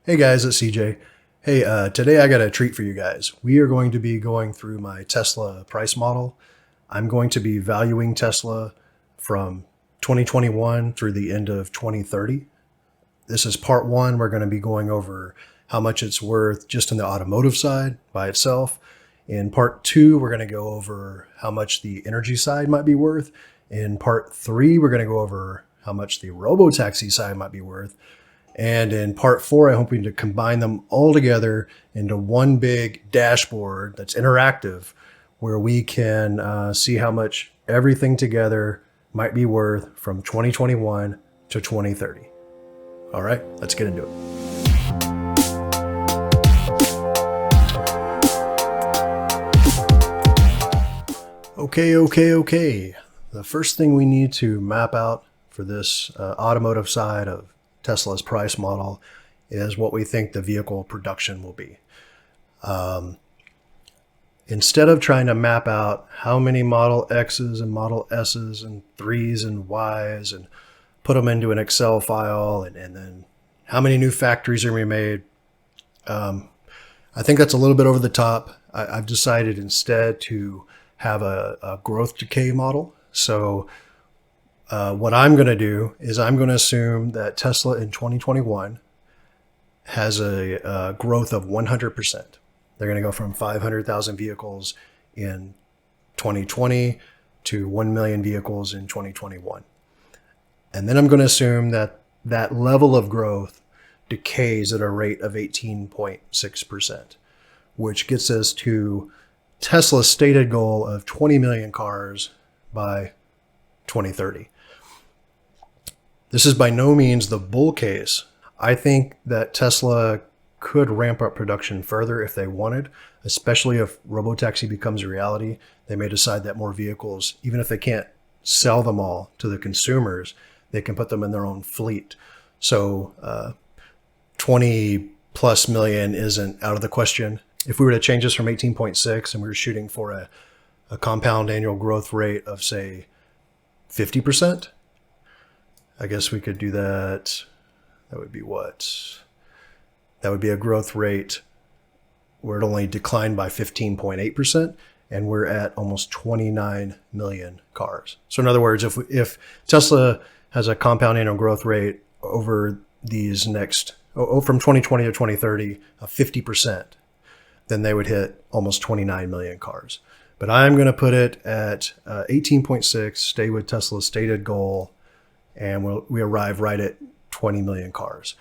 Hey guys, it's CJ. Hey, today I got a treat for you guys. We are going to be going through my Tesla price model. I'm going to be valuing Tesla from 2021 through the end of 2030. This is part one. We're going to be going over how much it's worth just in the automotive side by itself. In part two, we're going to go over how much the energy side might be worth. In part three, we're going to go over how much the robotaxi side might be worth. And in part four, I'm hoping to combine them all together into one big dashboard that's interactive where we can see how much everything together might be worth from 2021 to 2030. All right, let's get into it. Okay. The first thing we need to map out for this automotive side of Tesla's price model is what we think the vehicle production will be. Instead of trying to map out how many Model X's and Model S's and 3s and Y's and put them into an Excel file and then how many new factories are going to be made, I think that's a little bit over the top. I've decided instead to have a growth decay model. So what I'm going to do is I'm going to assume that Tesla in 2021 has a growth of 100%. They're going to go from 500,000 vehicles in 2020 to 1 million vehicles in 2021. And then I'm going to assume that that level of growth decays at a rate of 18.6%, which gets us to Tesla's stated goal of 20 million cars by 2030. This is by no means the bull case. I think that Tesla could ramp up production further if they wanted, especially if robotaxi becomes a reality. They may decide that more vehicles, even if they can't sell them all to the consumers, they can put them in their own fleet. So 20 plus million isn't out of the question. If we were to change this from 18.6 and we were shooting for a compound annual growth rate of, say, 50%, I guess we could do that. That would be what? That would be a growth rate where it only declined by 15.8%, and we're at almost 29 million cars. So in other words, if Tesla has a compound annual growth rate over these next, from 2020 to 2030, of 50%, then they would hit almost 29 million cars. But I'm going to put it at 18.6, stay with Tesla's stated goal, and we arrive right at 20 million cars.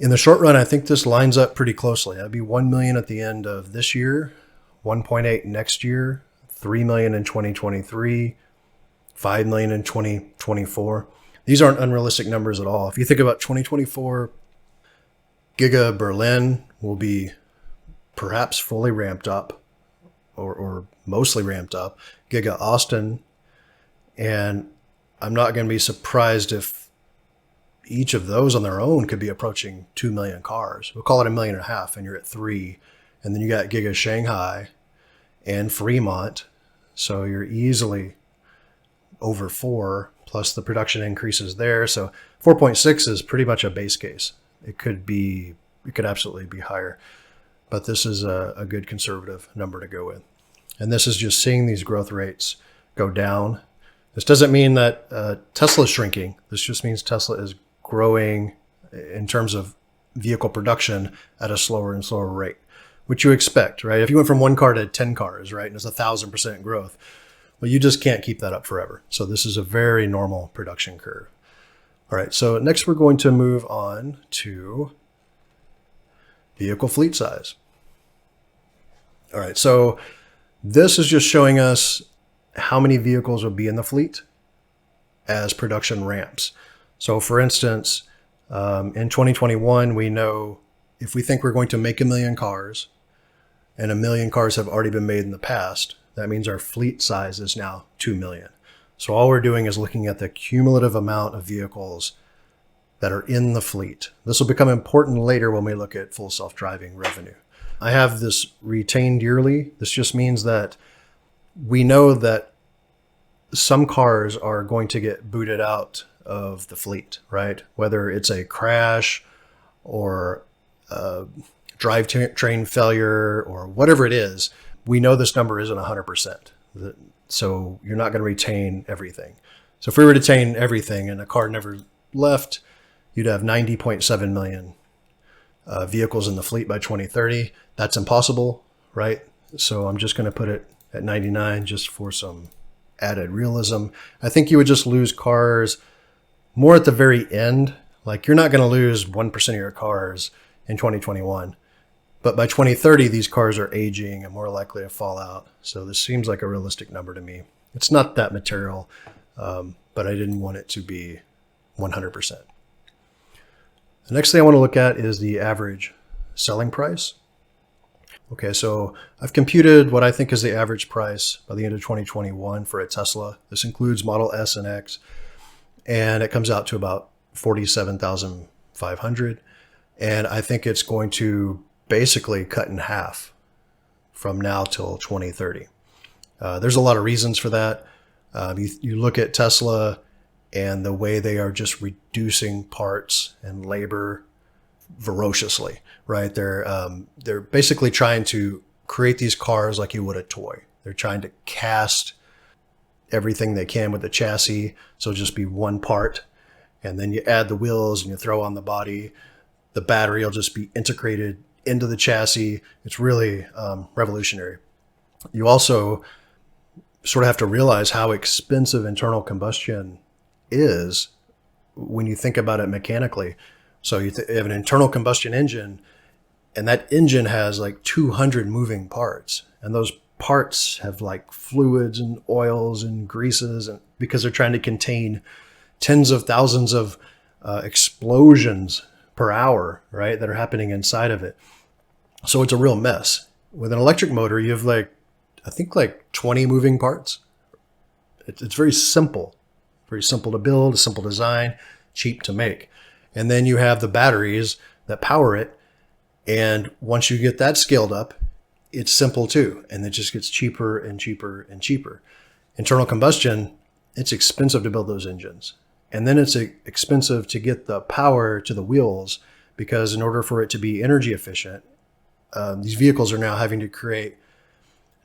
In the short run, I think this lines up pretty closely. That'd be 1 million at the end of this year, 1.8 next year, 3 million in 2023, 5 million in 2024. These aren't unrealistic numbers at all. If you think about 2024, Giga Berlin will be perhaps fully ramped up or mostly ramped up, Giga Austin, and I'm not going to be surprised if each of those on their own could be approaching 2 million cars. We'll call it 1.5 million, and you're at 3. And then you got Giga Shanghai and Fremont. So you're easily over 4, plus the production increases there. So 4.6 is pretty much a base case. It could absolutely be higher. But this is a good conservative number to go with. And this is just seeing these growth rates go down. This doesn't mean that Tesla is shrinking. This just means Tesla is growing in terms of vehicle production at a slower and slower rate, which you expect, right? If you went from 1 car to 10 cars, right, and it's 1,000% growth, well, you just can't keep that up forever. So this is a very normal production curve. All right, so next we're going to move on to vehicle fleet size. All right, so this is just showing us how many vehicles will be in the fleet as production ramps. So for instance, in 2021, we know if we think we're going to make 1 million cars and 1 million cars have already been made in the past, that means our fleet size is now 2 million. So all we're doing is looking at the cumulative amount of vehicles that are in the fleet. This will become important later when we look at full self-driving revenue. I have this retained yearly. This just means that we know that some cars are going to get booted out of the fleet, right? Whether it's a crash or drivetrain failure or whatever it is, we know this number isn't 100%. So you're not going to retain everything. So if we were to retain everything and a car never left, you'd have 90.7 million vehicles in the fleet by 2030. That's impossible, right? So I'm just going to put it at 99 just for some added realism. I think you would just lose cars more at the very end. Like you're not going to lose 1% of your cars in 2021. But by 2030, these cars are aging and more likely to fall out. So this seems like a realistic number to me. It's not that material, but I didn't want it to be 100%. The next thing I want to look at is the average selling price. Okay, so I've computed what I think is the average price by the end of 2021 for a Tesla. This includes Model S and X, and it comes out to about $47,500. And I think it's going to basically cut in half from now till 2030. There's a lot of reasons for that. You look at Tesla and the way they are just reducing parts and labor ferociously, right? They're basically trying to create these cars like you would a toy. They're trying to cast everything they can with the chassis, so it'll just be one part, and then you add the wheels and you throw on the body. The battery will just be integrated into the chassis. It's really revolutionary. You also sort of have to realize how expensive internal combustion is when you think about it mechanically. So you have an internal combustion engine, and that engine has like 200 moving parts, and those parts have like fluids and oils and greases, and because they're trying to contain tens of thousands of explosions per hour, right, that are happening inside of it. So it's a real mess. With an electric motor, you have I think 20 moving parts. It's very simple to build, a simple design, cheap to make. And then you have the batteries that power it. And once you get that scaled up, it's simple too. And it just gets cheaper and cheaper and cheaper. Internal combustion, it's expensive to build those engines. And then it's expensive to get the power to the wheels, because in order for it to be energy efficient, these vehicles are now having to create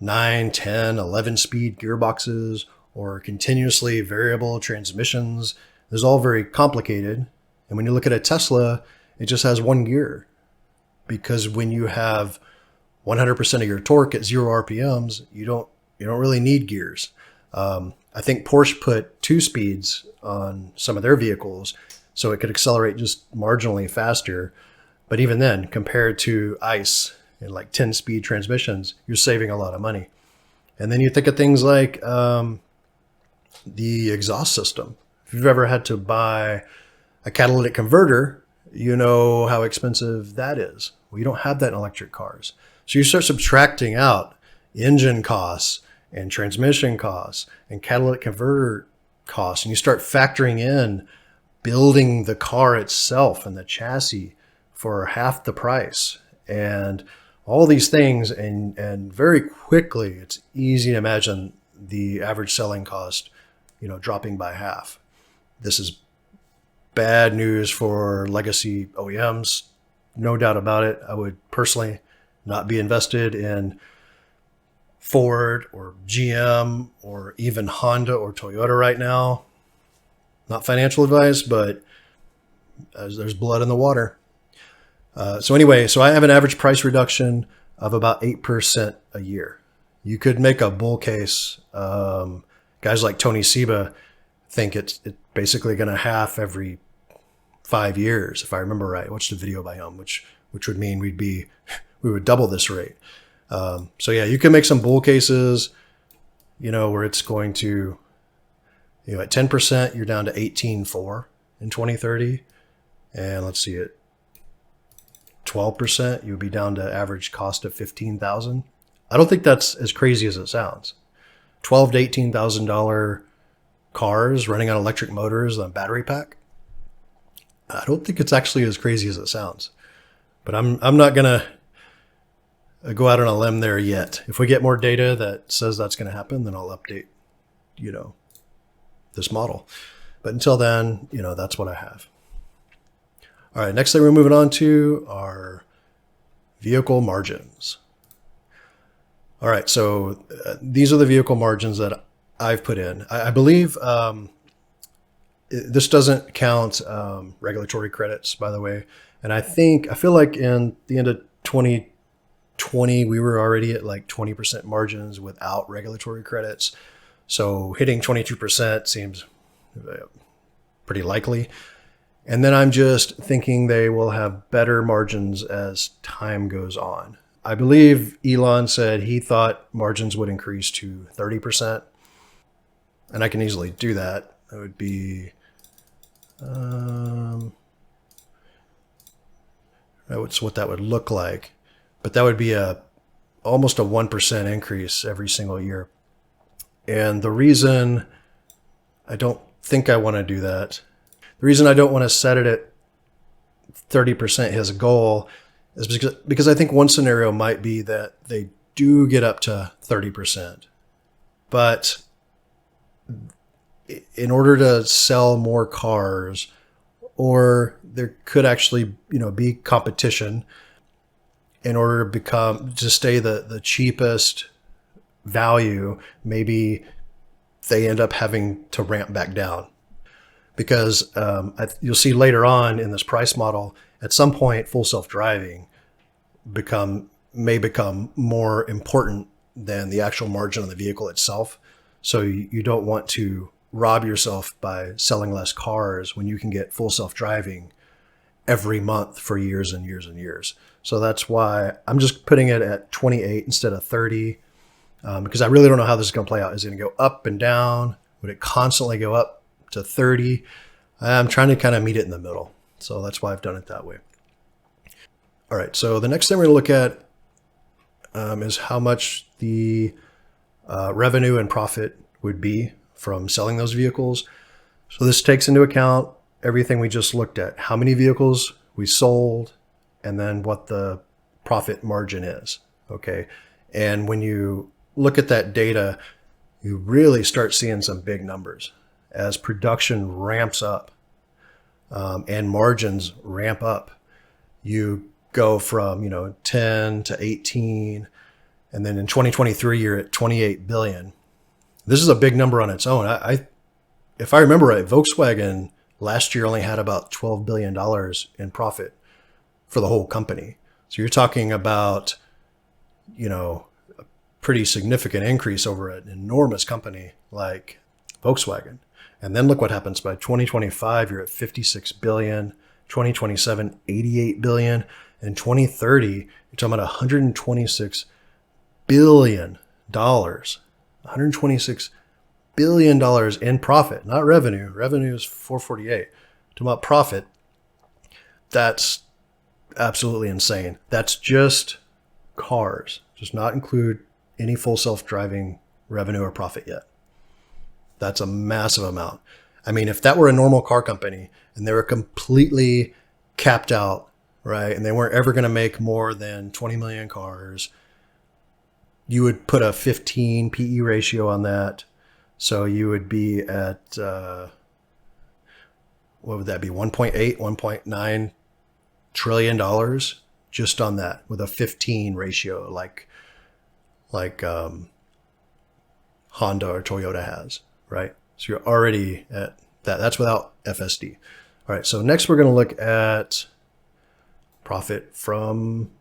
9, 10, 11 speed gearboxes or continuously variable transmissions. This is all very complicated. And when you look at a Tesla, it just has one gear, because when you have 100% of your torque at 0 RPMs, you don't really need gears. I think Porsche put 2 speeds on some of their vehicles so it could accelerate just marginally faster. But even then, compared to ICE and 10-speed transmissions, you're saving a lot of money. And then you think of things like the exhaust system. If you've ever had to buy a catalytic converter, you know how expensive that is. Well, you don't have that in electric cars. So you start subtracting out engine costs and transmission costs and catalytic converter costs, and you start factoring in building the car itself and the chassis for half the price and all these things. And very quickly, it's easy to imagine the average selling cost, dropping by half. This is bad news for legacy OEMs, no doubt about it. I would personally not be invested in Ford or GM or even Honda or Toyota right now. Not financial advice, but there's blood in the water. So I have an average price reduction of about 8% a year. You could make a bull case. Guys like Tony Seba think it's basically going to half every 5 years, if I remember right. I watched a video by him, which would mean we would double this rate. So yeah, you can make some bull cases, where it's going to, at 10%, you're down to 18.4 in 2030. And let's see, at 12%, you would be down to average cost of $15,000. I don't think that's as crazy as it sounds. $12,000 to $18,000 cars running on electric motors on battery pack. I don't think it's actually as crazy as it sounds. But I'm not gonna go out on a limb there yet. If we get more data that says that's going to happen, then I'll update, this model. But until then, that's what I have. All right, next thing we're moving on to are vehicle margins. All right, so these are the vehicle margins that I've put in. I believe this doesn't count regulatory credits, by the way. And I feel like in the end of 2020, we were already at like 20% margins without regulatory credits. So hitting 22% seems pretty likely. And then I'm just thinking they will have better margins as time goes on. I believe Elon said he thought margins would increase to 30%. And I can easily do that. That would be, that's what that would look like. But that would be almost a 1% increase every single year. And the reason I don't think I want to do that, the reason I don't want to set it at 30% his goal is because I think one scenario might be that they do get up to 30%. But in order to sell more cars, or there could actually, be competition in order to stay the cheapest value, maybe they end up having to ramp back down. Because you'll see later on in this price model, at some point, full self-driving may become more important than the actual margin on the vehicle itself. So you don't want to rob yourself by selling less cars when you can get full self-driving every month for years and years and years. So that's why I'm just putting it at 28 instead of 30, because I really don't know how this is going to play out. Is it going to go up and down? Would it constantly go up to 30? I'm trying to kind of meet it in the middle. So that's why I've done it that way. All right, so the next thing we're going to look at is how much the revenue and profit would be from selling those vehicles. So this takes into account everything we just looked at, how many vehicles we sold, and then what the profit margin is, okay? And when you look at that data, you really start seeing some big numbers. As production ramps up and margins ramp up, you go from 10 to 18, and then in 2023 you're at 28 billion. This is a big number on its own. If I remember right, Volkswagen last year only had about $12 billion in profit for the whole company. So you're talking about a pretty significant increase over an enormous company like Volkswagen. And then look what happens. By 2025, you're at 56 billion, 2027, 88 billion, and 2030, you're talking about $126 billion. $126 billion in profit, not revenue. Revenue is 448. Talking about profit, that's absolutely insane. That's just cars. Does not include any full self-driving revenue or profit yet. That's a massive amount. I mean, if that were a normal car company and they were completely capped out, right, and they weren't ever going to make more than 20 million cars, you would put a 15 PE ratio on that. So you would be at, what would that be? 1.8, 1.9 trillion dollars just on that with a 15 ratio like Honda or Toyota has, right? So you're already at that. That's without FSD. All right. So next we're going to look at profit from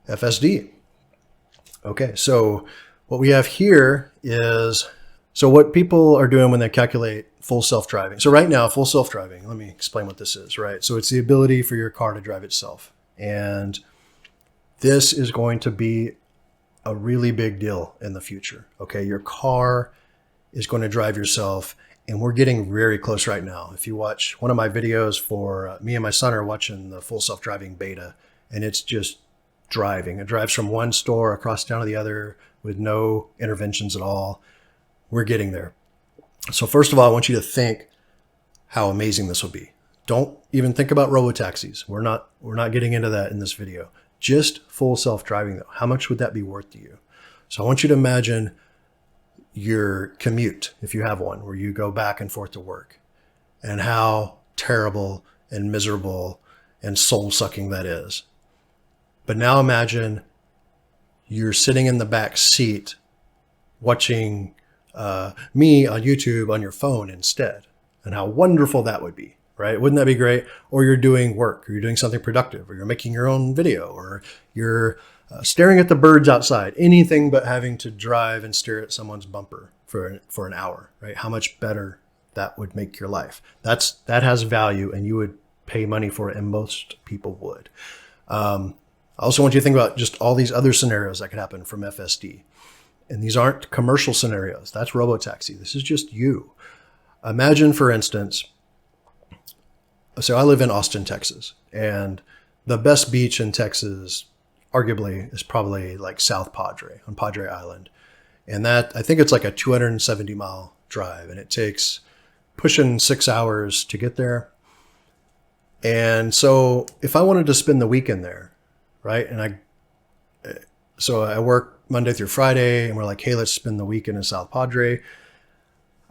FSD. Okay. So what we have here is, so what people are doing when they calculate full self-driving. So right now, full self-driving, let me explain what this is, right? So it's the ability for your car to drive itself. And this is going to be a really big deal in the future. Okay. Your car is going to drive yourself. And we're getting very close right now. If you watch one of my videos for me and my son are watching the full self-driving beta, and it's just driving. It drives from one store across town to the other with no interventions at all. We're getting there. So first of all, I want you to think how amazing this will be. Don't even think about robotaxis. We're not getting into that in this video. Just full self-driving though. How much would that be worth to you? So I want you to imagine your commute, if you have one, where you go back and forth to work, and how terrible and miserable and soul-sucking that is. But now imagine you're sitting in the back seat watching me on YouTube on your phone instead, and how wonderful that would be, right? Wouldn't that be great? Or you're doing work, or you're doing something productive, or you're making your own video, or you're staring at the birds outside, anything but having to drive and stare at someone's bumper for an hour, right? How much better that would make your life. That has value, and you would pay money for it, and most people would. I also want you to think about just all these other scenarios that could happen from FSD. And these aren't commercial scenarios. That's Robotaxi. This is just you. Imagine, for instance, so I live in Austin, Texas, and the best beach in Texas, arguably, is probably like South Padre on Padre Island. And that, I think it's like a 270-mile drive, and it takes pushing 6 hours to get there. And so if I wanted to spend the weekend there, right, so I work Monday through Friday, and we're like, hey, let's spend the weekend in South Padre.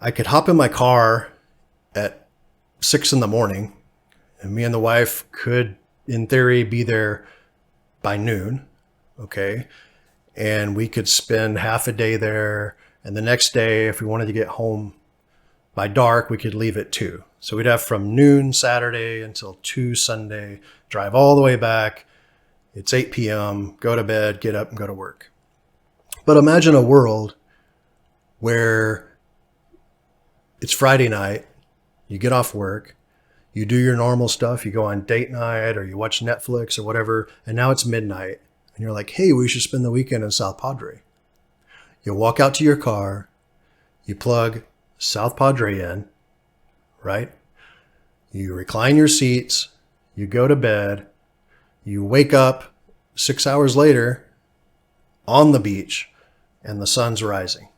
I could hop in my car at 6 in the morning, and me and the wife could, in theory, be there by noon, okay? And we could spend half a day there, and the next day, if we wanted to get home by dark, we could leave at 2. So we'd have from noon Saturday until 2 Sunday, drive all the way back. It's 8 p.m., go to bed, get up, and go to work. But imagine a world where it's Friday night, you get off work, you do your normal stuff, you go on date night or you watch Netflix or whatever, and now it's midnight, and you're like, hey, we should spend the weekend in South Padre. You walk out to your car, you plug South Padre in, right? You recline your seats, you go to bed, you wake up 6 hours later on the beach, and the sun's rising.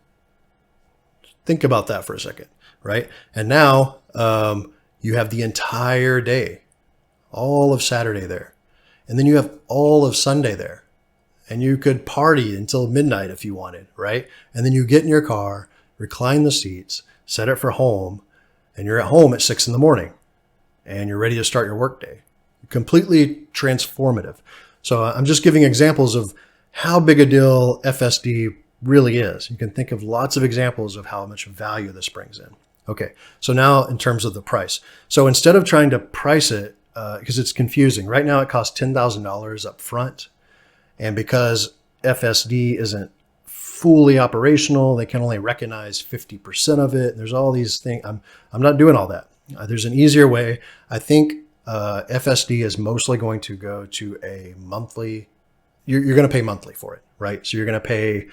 Think about that for a second, right? And now you have the entire day, all of Saturday there. And then you have all of Sunday there. And you could party until midnight if you wanted, right? And then you get in your car, recline the seats, set it for home, and you're at home at 6 in the morning. And you're ready to start your workday. Completely transformative. So I'm just giving examples of how big a deal FSD really is. You can think of lots of examples of how much value this brings in. Okay, so now in terms of the price. So instead of trying to price it, because it's confusing, right now it costs $10,000 up front. And because FSD isn't fully operational, they can only recognize 50% of it. There's all these things. I'm not doing all that. There's an easier way. I think FSD is mostly going to go to a monthly, you're going to pay monthly for it, right? So you're going to pay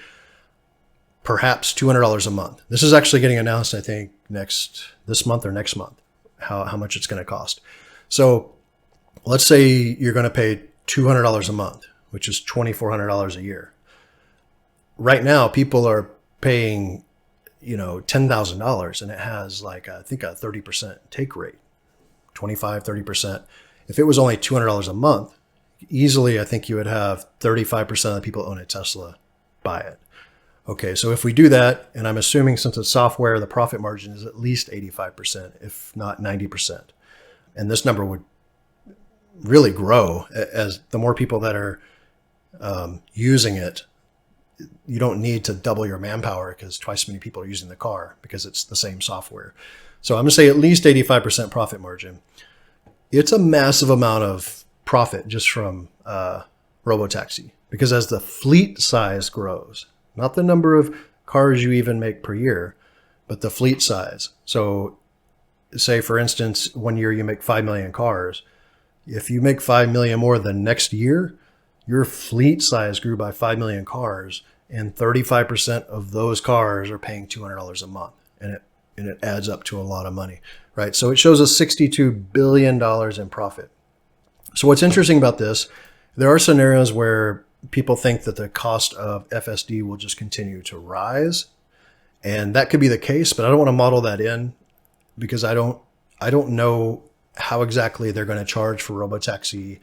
perhaps $200 a month. This is actually getting announced, I think, this month or next month, how much it's going to cost. So let's say you're going to pay $200 a month, which is $2,400 a year. Right now, people are paying, $10,000, and it has like, I think, a 30% take rate, 25, 30%. If it was only $200 a month, easily, I think you would have 35% of the people who own a Tesla buy it. Okay, so if we do that, and I'm assuming since it's software, the profit margin is at least 85%, if not 90%. And this number would really grow as the more people that are using it. You don't need to double your manpower because twice as many people are using the car because it's the same software. So I'm going to say at least 85% profit margin. It's a massive amount of profit just from Robotaxi, because as the fleet size grows, not the number of cars you even make per year, but the fleet size. So say, for instance, 1 year you make 5 million cars. If you make 5 million more than next year, your fleet size grew by 5 million cars, and 35% of those cars are paying $200 a month. And it adds up to a lot of money, right? So it shows us $62 billion in profit. So what's interesting about this, there are scenarios where people think that the cost of FSD will just continue to rise. And that could be the case, but I don't want to model that in because I don't know how exactly they're going to charge for Robotaxi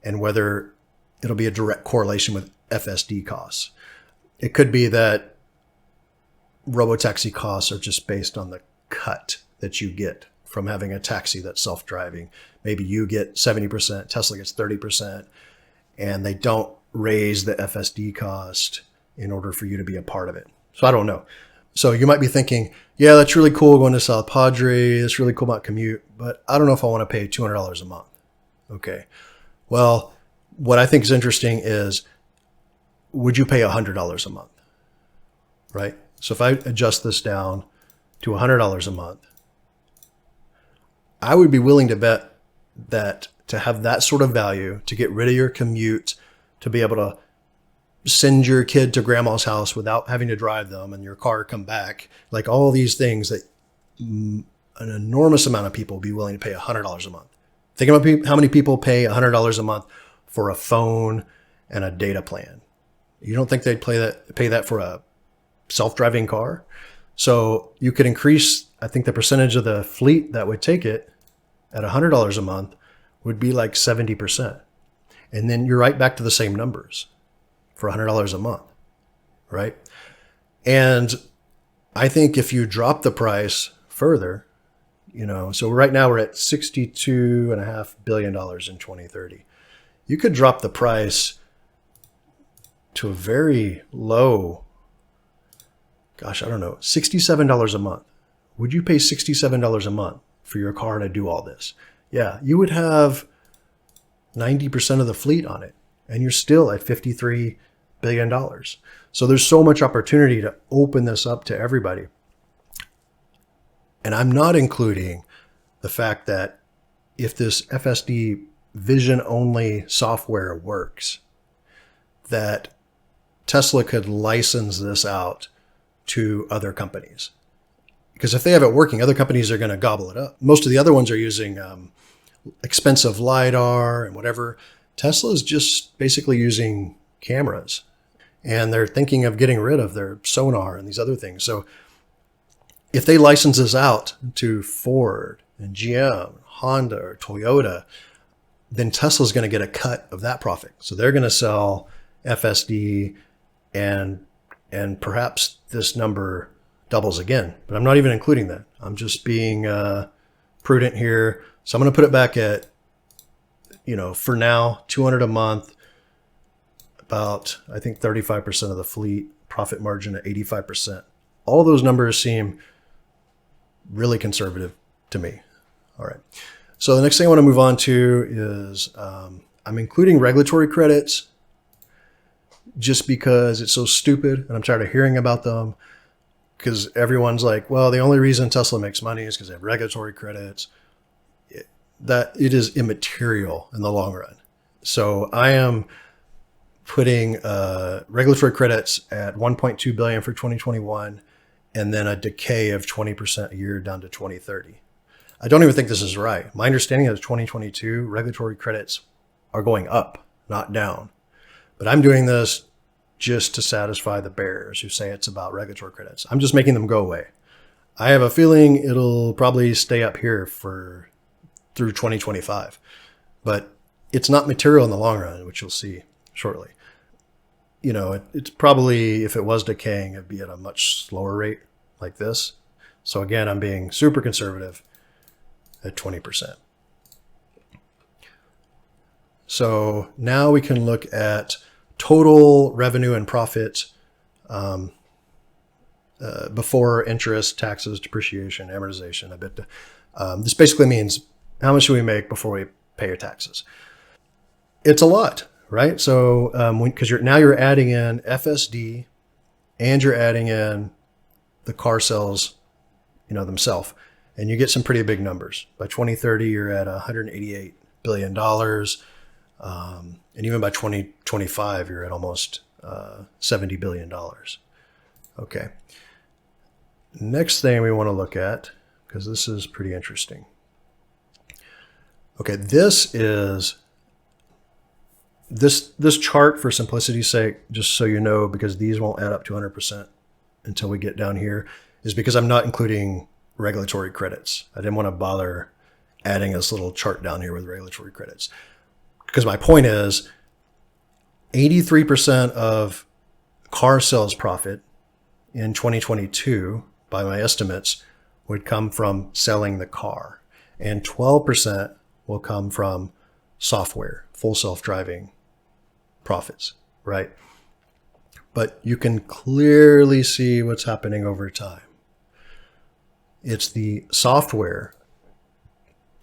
and whether it'll be a direct correlation with FSD costs. It could be that Robotaxi costs are just based on the cut that you get from having a taxi that's self-driving. Maybe you get 70%, Tesla gets 30%, and they don't raise the FSD cost in order for you to be a part of it. So I don't know. So you might be thinking, yeah, that's really cool going to South Padre. That's really cool about commute, but I don't know if I want to pay $200 a month. Okay. Well, what I think is interesting is, would you pay $100 a month? Right? So if I adjust this down to $100 a month, I would be willing to bet that to have that sort of value, to get rid of your commute, to be able to send your kid to grandma's house without having to drive them and your car come back, like all these things that an enormous amount of people will be willing to pay $100 a month. Think about how many people pay $100 a month for a phone and a data plan. You don't think they'd pay that for a self-driving car? So you could increase, I think the percentage of the fleet that would take it at $100 a month would be like 70%. And then you're right back to the same numbers for $100 a month, right? And I think if you drop the price further, so right now we're at $62.5 billion in 2030. You could drop the price to a very low, gosh, I don't know, $67 a month. Would you pay $67 a month for your car to do all this? Yeah, you would have 90% of the fleet on it, and you're still at $53 billion. So there's so much opportunity to open this up to everybody. And I'm not including the fact that if this FSD vision-only software works, that Tesla could license this out to other companies. Because if they have it working, other companies are going to gobble it up. Most of the other ones are using expensive LiDAR and whatever. Tesla is just basically using cameras, and they're thinking of getting rid of their sonar and these other things. So if they license this out to Ford and GM, Honda or Toyota, then Tesla's going to get a cut of that profit. So they're going to sell FSD, and perhaps this number doubles again. But I'm not even including that. I'm just being prudent here. So I'm going to put it back at, for now, $200 a month, about, I think, 35% of the fleet, profit margin at 85%. All those numbers seem really conservative to me. All right. So the next thing I want to move on to is I'm including regulatory credits just because it's so stupid and I'm tired of hearing about them, because everyone's like, well, the only reason Tesla makes money is because they have regulatory credits. That it is immaterial in the long run. So I am putting regulatory credits at $1.2 billion for 2021, and then a decay of 20% a year down to 2030. I don't even think this is right. My understanding is 2022 regulatory credits are going up, not down. But I'm doing this just to satisfy the bears who say it's about regulatory credits. I'm just making them go away. I have a feeling it'll probably stay up here through 2025, but it's not material in the long run, which you'll see shortly. It's probably, if it was decaying, it'd be at a much slower rate like this. So again, I'm being super conservative at 20%. So now we can look at total revenue and profit before interest, taxes, depreciation, amortization, EBITDA. This basically means how much do we make before we pay our taxes? It's a lot, right? So because you're adding in FSD and you're adding in the car sales, themselves, and you get some pretty big numbers. By 2030, you're at $188 billion. And even by 2025, you're at almost $70 billion. Okay. Next thing we want to look at, because this is pretty interesting. Okay, this chart, for simplicity's sake, just so you know, because these won't add up to 100% until we get down here, is because I'm not including regulatory credits. I didn't want to bother adding this little chart down here with regulatory credits. Because my point is 83% of car sales profit in 2022, by my estimates, would come from selling the car. And 12% will come from software, full self-driving profits, right? But you can clearly see what's happening over time. It's the software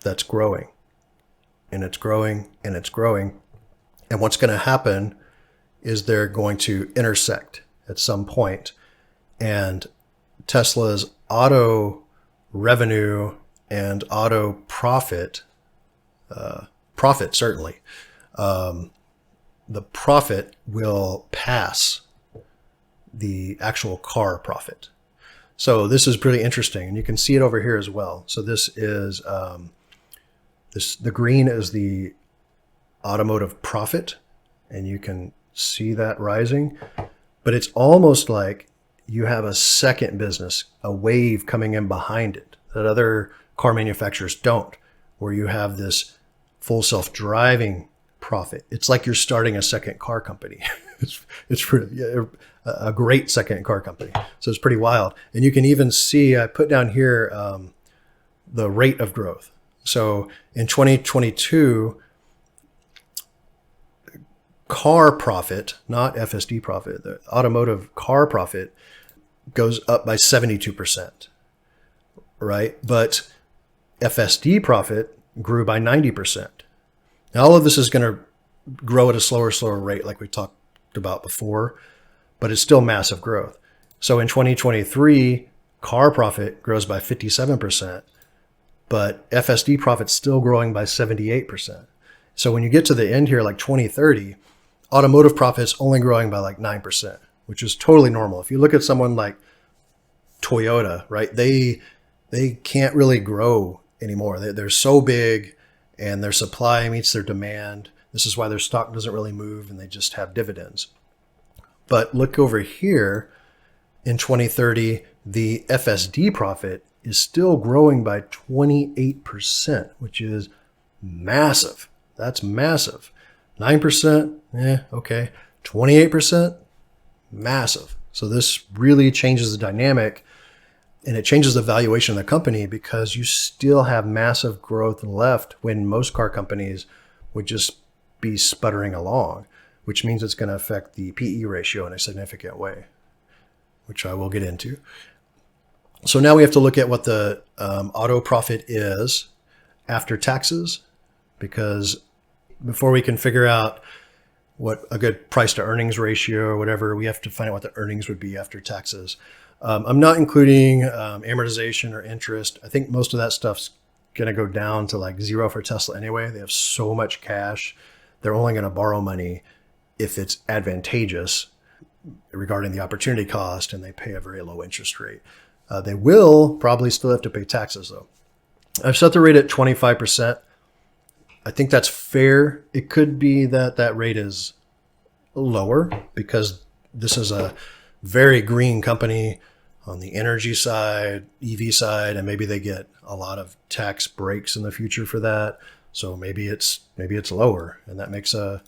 that's growing, and it's growing, and it's growing. And what's going to happen is they're going to intersect at some point, and Tesla's auto revenue and auto profit, profit certainly, the profit will pass the actual car profit. So this is pretty interesting, and you can see it over here as well. So this is the green is the automotive profit, and you can see that rising. But it's almost like you have a second business, a wave coming in behind it that other car manufacturers don't, where you have this full self-driving profit. It's like you're starting a second car company. It's really a great second car company. So it's pretty wild. And you can even see, I put down here the rate of growth. So in 2022, car profit, not FSD profit, the automotive car profit goes up by 72%, right? But FSD profit grew by 90%. Now, all of this is going to grow at a slower rate, like we talked about before, but it's still massive growth. So in 2023, car profit grows by 57%, but FSD profit's still growing by 78%. So when you get to the end here, like 2030, automotive profit's only growing by like 9%, which is totally normal. If you look at someone like Toyota, right, they can't really grow anymore. They're so big, and their supply meets their demand. This is why their stock doesn't really move, and they just have dividends. But look over here, in 2030, the FSD profit is still growing by 28%, which is massive. That's massive. 9%, okay. 28%, massive. So this really changes the dynamic, and it changes the valuation of the company, because you still have massive growth left when most car companies would just be sputtering along, which means it's going to affect the PE ratio in a significant way, which I will get into. So now we have to look at what the auto profit is after taxes, because before we can figure out what a good price to earnings ratio or whatever, we have to find out what the earnings would be after taxes. I'm not including amortization or interest. I think most of that stuff's going to go down to like zero for Tesla anyway. They have so much cash. They're only going to borrow money if it's advantageous regarding the opportunity cost, and they pay a very low interest rate. They will probably still have to pay taxes, though. I've set the rate at 25%. I think that's fair. It could be that that rate is lower because this is a very green company on the energy side, EV side, and maybe they get a lot of tax breaks in the future for that. So maybe it's lower, and that makes a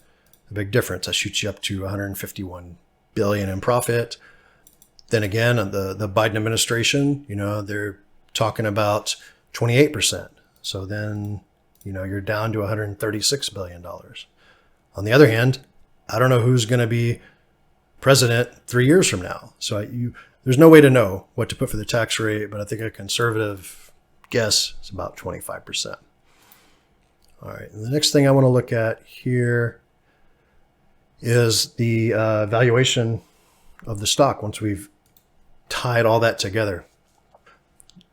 big difference. That shoots you up to 151 billion in profit. Then again, the Biden administration, they're talking about 28%. So then, you're down to $136 billion. On the other hand, I don't know who's going to be president 3 years from now. So there's no way to know what to put for the tax rate, but I think a conservative guess is about 25%. All right, and the next thing I want to look at here is the valuation of the stock once we've tied all that together.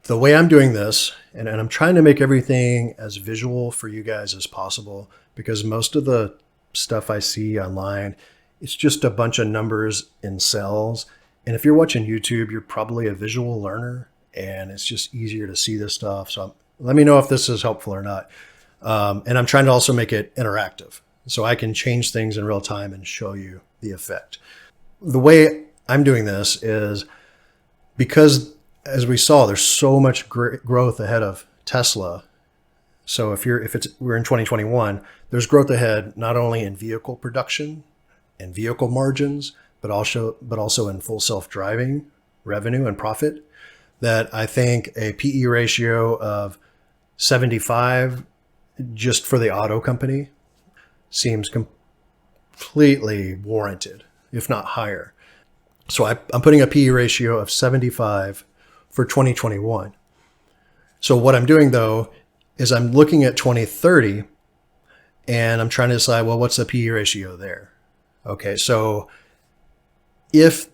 The way I'm doing this, and I'm trying to make everything as visual for you guys as possible, because most of the stuff I see online, it's just a bunch of numbers in cells. And if you're watching YouTube, you're probably a visual learner, and it's just easier to see this stuff. So let me know if this is helpful or not. And I'm trying to also make it interactive, so I can change things in real time and show you the effect. The way I'm doing this is because, as we saw, there's so much growth ahead of Tesla. So we're in 2021, there's growth ahead not only in vehicle production and vehicle margins, but also in full self-driving revenue and profit, that I think a PE ratio of 75 just for the auto company seems completely warranted, if not higher. So I'm putting a PE ratio of 75 for 2021. So what I'm doing though is I'm looking at 2030 and I'm trying to decide, well, what's the PE ratio there? Okay, so if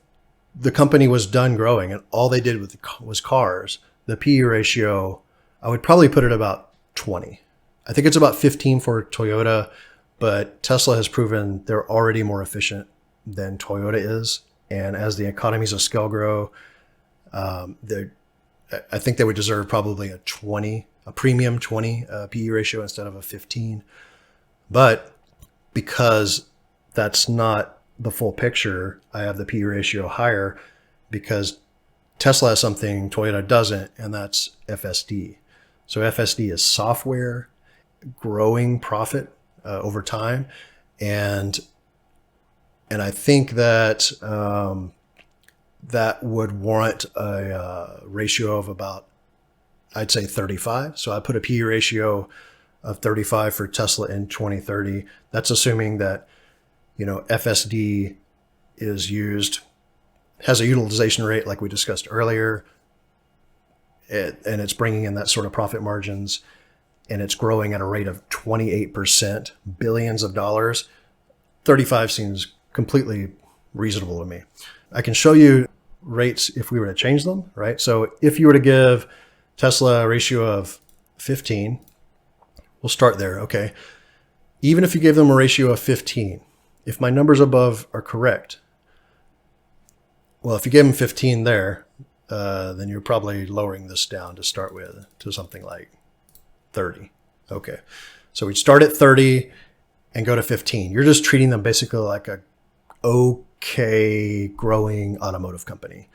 the company was done growing and all they did was cars, the PE ratio, I would probably put it about 20. I think it's about 15 for Toyota, but Tesla has proven they're already more efficient than Toyota is. And as the economies of scale grow, I think they would deserve probably a 20, a premium 20 PE ratio instead of a 15. But because that's not the full picture, I have the PE ratio higher because Tesla has something Toyota doesn't, and that's FSD. So FSD is software, growing profit over time, and I think that that would warrant a ratio of about, I'd say 35. So I put a PE ratio of 35 for Tesla in 2030. That's assuming that, FSD has a utilization rate like we discussed earlier, and it's bringing in that sort of profit margins, and it's growing at a rate of 28%, billions of dollars. 35 seems completely reasonable to me. I can show you rates if we were to change them, right? So if you were to give Tesla a ratio of 15, we'll start there, okay? Even if you gave them a ratio of 15, if my numbers above are correct, well, if you gave them 15 there, then you're probably lowering this down to start with to something like 30. Okay, so we'd start at 30 and go to 15. You're just treating them basically like a okay growing automotive company.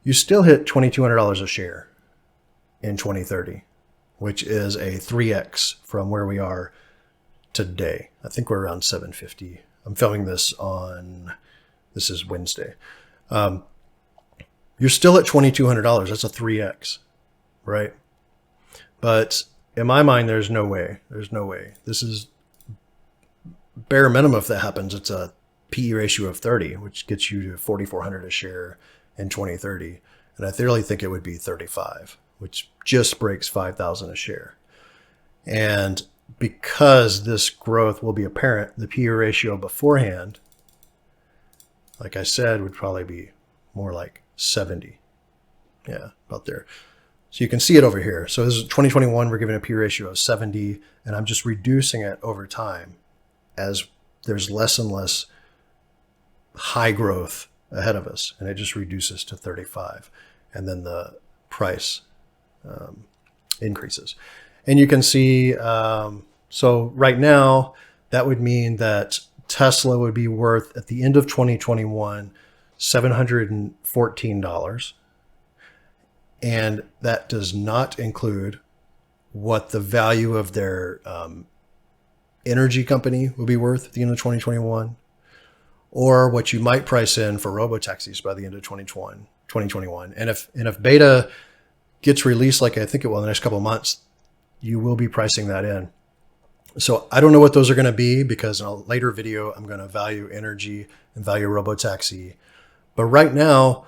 You still hit $2,200 a share in 2030, which is a 3x from where we are today. I think we're around 750. I'm filming this this is Wednesday. You're still at $2,200. That's a 3x, right? But in my mind, there's no way. There's no way. This is bare minimum. If that happens, it's a PE ratio of 30, which gets you to $4,400 a share in 2030. And I really think it would be 35, which just breaks 5,000 a share. And because this growth will be apparent, the PE ratio beforehand, like I said, would probably be more like 70. Yeah, about there. So you can see it over here. So this is 2021, we're giving a PE ratio of 70, and I'm just reducing it over time as there's less and less high growth ahead of us, and it just reduces to 35. And then the price increases. And you can see, so right now, that would mean that Tesla would be worth, at the end of 2021, $714. And that does not include what the value of their energy company will be worth at the end of 2021, or what you might price in for robotaxis by the end of 2021. And if beta gets released, like I think it will in the next couple of months, you will be pricing that in. So I don't know what those are going to be, because in a later video, I'm going to value energy and value robotaxi. But right now,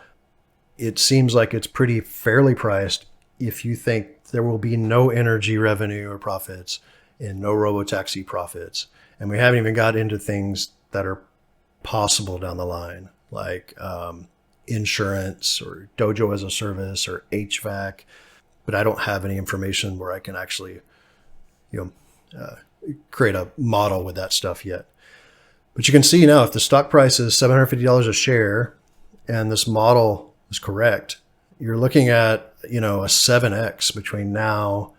it seems like it's pretty fairly priced if you think there will be no energy revenue or profits and no robotaxi profits. And we haven't even got into things that are possible down the line, like insurance or Dojo as a service or HVAC. But I don't have any information where I can actually, create a model with that stuff yet. But you can see now, if the stock price is $750 a share and this model is correct, you're looking at, a 7x between now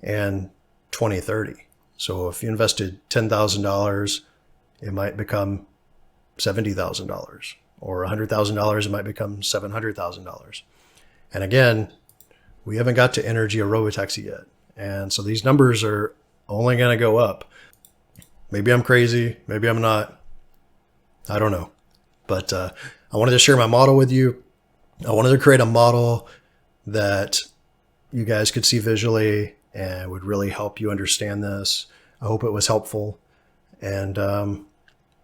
and 2030. So if you invested $10,000, it might become $70,000, or $100,000, it might become $700,000. And again, we haven't got to energy or robotaxi yet. And so these numbers are only going to go up. Maybe I'm crazy. Maybe I'm not. I don't know. But I wanted to share my model with you. I wanted to create a model that you guys could see visually and would really help you understand this. I hope it was helpful. And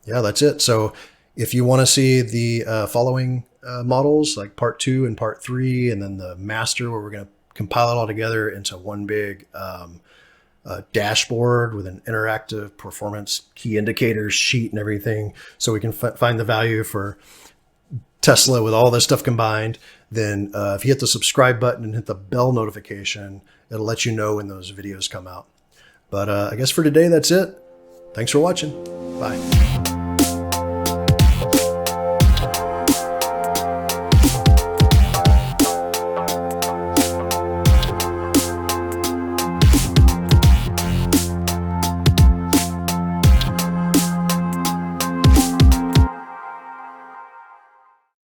Yeah, that's it. So if you want to see the following models, like part 2 and part 3, and then the master, where we're going to compile it all together into one big dashboard with an interactive performance key indicators sheet and everything, so we can find the value for Tesla with all this stuff combined, then if you hit the subscribe button and hit the bell notification, it'll let you know when those videos come out. But I guess for today, that's it. Thanks for watching. Bye.